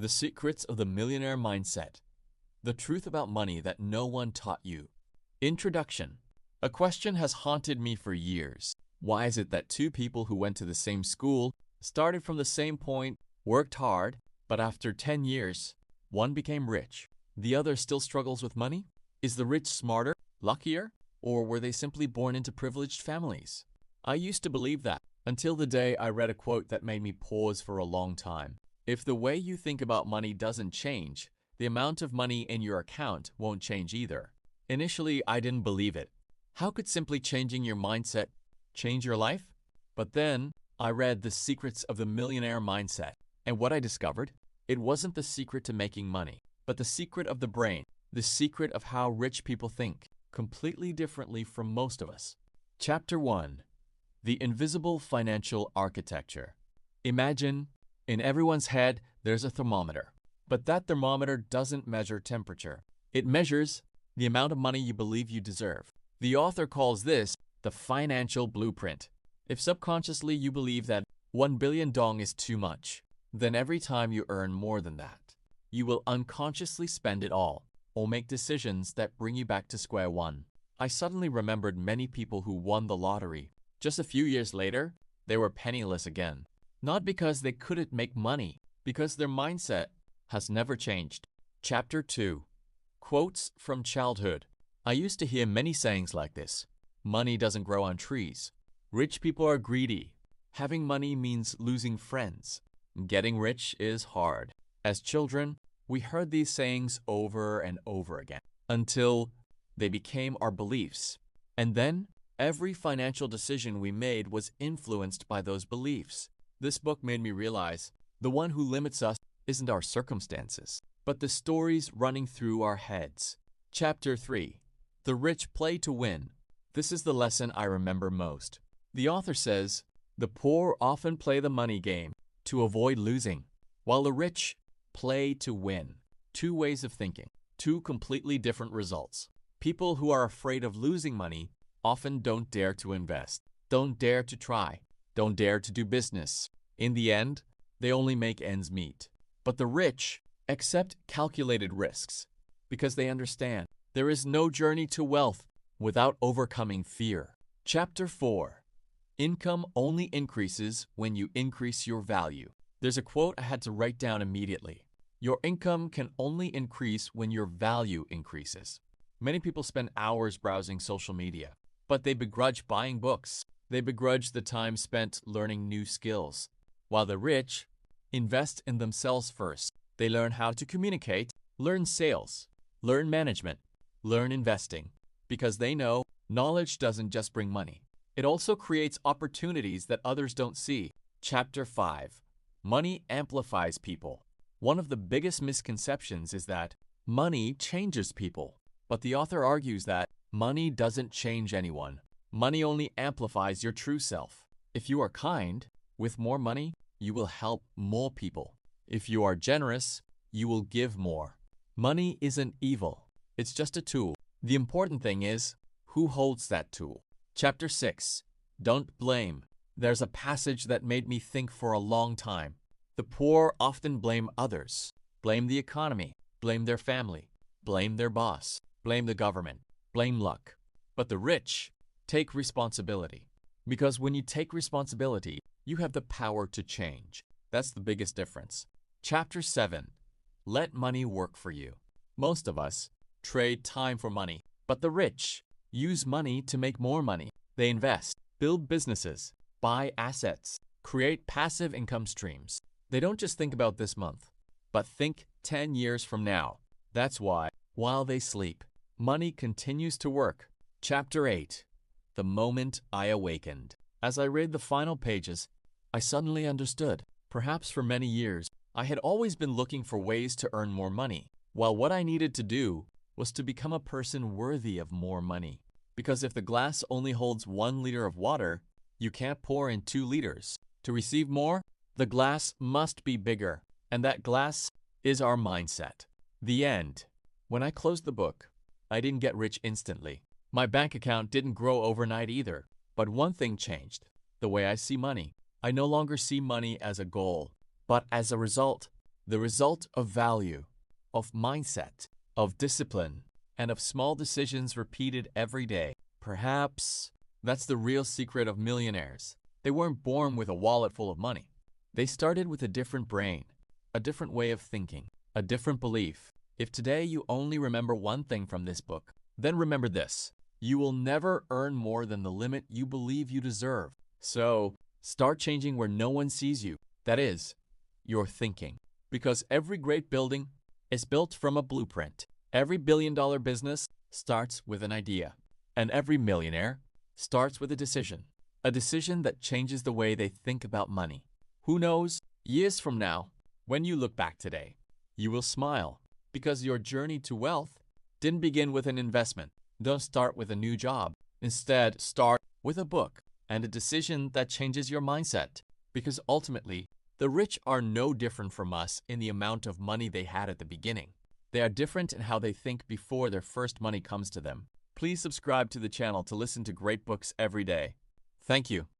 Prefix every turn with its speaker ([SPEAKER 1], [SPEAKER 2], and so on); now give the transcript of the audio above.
[SPEAKER 1] The Secrets of the Millionaire Mindset. The Truth About Money That No One Taught You. Introduction. A question has haunted me for years. Why is it that two people who went to the same school, started from the same point, worked hard, but after 10 years, one became rich, the other still struggles with money? Is the rich smarter, luckier, or were they simply born into privileged families? I used to believe that, until the day I read a quote that made me pause for a long time. If the way you think about money doesn't change, the amount of money in your account won't change either. Initially, I didn't believe it. How could simply changing your mindset change your life? But then, I read The Secrets of the Millionaire Mindset, and what I discovered? It wasn't the secret to making money, but the secret of the brain, the secret of how rich people think, completely differently from most of us. Chapter 1. The Invisible Financial Architecture. Imagine, in everyone's head, there's a thermometer. But that thermometer doesn't measure temperature. It measures the amount of money you believe you deserve. The author calls this the financial blueprint. If subconsciously you believe that 1 billion dong is too much, then every time you earn more than that, you will unconsciously spend it all or make decisions that bring you back to square one. I suddenly remembered many people who won the lottery. Just a few years later, they were penniless again. Not because they couldn't make money, because their mindset has never changed. Chapter 2. Quotes from childhood. I used to hear many sayings like this. Money doesn't grow on trees. Rich people are greedy. Having money means losing friends. Getting rich is hard. As children, we heard these sayings over and over again until they became our beliefs. And then, every financial decision we made was influenced by those beliefs. This book made me realize the one who limits us isn't our circumstances, but the stories running through our heads. Chapter 3. The Rich Play to Win. This is the lesson I remember most. The author says, the poor often play the money game to avoid losing, while the rich play to win. Two ways of thinking, two completely different results. People who are afraid of losing money often don't dare to invest, don't dare to try, don't dare to do business. In the end, they only make ends meet. But the rich accept calculated risks because they understand there is no journey to wealth without overcoming fear. Chapter 4. Income only increases when you increase your value. There's a quote I had to write down immediately. Your income can only increase when your value increases. Many people spend hours browsing social media, but they begrudge buying books. They begrudge the time spent learning new skills. While the rich invest in themselves first. They learn how to communicate, learn sales, learn management, learn investing, because they know knowledge doesn't just bring money. It also creates opportunities that others don't see. Chapter 5. Money amplifies people. One of the biggest misconceptions is that money changes people. But the author argues that money doesn't change anyone. Money only amplifies your true self. If you are kind, with more money, you will help more people. If you are generous, you will give more. Money isn't evil. It's just a tool. The important thing is, who holds that tool? Chapter 6. Don't blame. There's a passage that made me think for a long time. The poor often blame others. Blame the economy. Blame their family. Blame their boss. Blame the government. Blame luck. But the rich take responsibility. Because when you take responsibility, you have the power to change. That's the biggest difference. Chapter 7. Let money work for you. Most of us trade time for money, but the rich use money to make more money. They invest, build businesses, buy assets, create passive income streams. They don't just think about this month, but think 10 years from now. That's why, while they sleep, money continues to work. Chapter 8. The Moment I Awakened. As I read the final pages, I suddenly understood. Perhaps for many years, I had always been looking for ways to earn more money, while what I needed to do was to become a person worthy of more money. Because if the glass only holds 1 liter of water, you can't pour in 2 liters. To receive more, the glass must be bigger, and that glass is our mindset. The end. When I closed the book, I didn't get rich instantly. My bank account didn't grow overnight either. But one thing changed, the way I see money. I no longer see money as a goal, but as a result. the result of value, of mindset, of discipline, and of small decisions repeated every day. Perhaps that's the real secret of millionaires. They weren't born with a wallet full of money. They started with a different brain, a different way of thinking, a different belief. If today you only remember one thing from this book, then remember this: you will never earn more than the limit you believe you deserve. So, start changing where no one sees you. That is, your thinking. Because every great building is built from a blueprint. Every billion-dollar business starts with an idea. And every millionaire starts with a decision that changes the way they think about money. Who knows, years from now, when you look back today, you will smile because your journey to wealth didn't begin with an investment. Don't start with a new job. Instead, start with a book and a decision that changes your mindset. Because ultimately, the rich are no different from us in the amount of money they had at the beginning. They are different in how they think before their first money comes to them. Please subscribe to the channel to listen to great books every day. Thank you.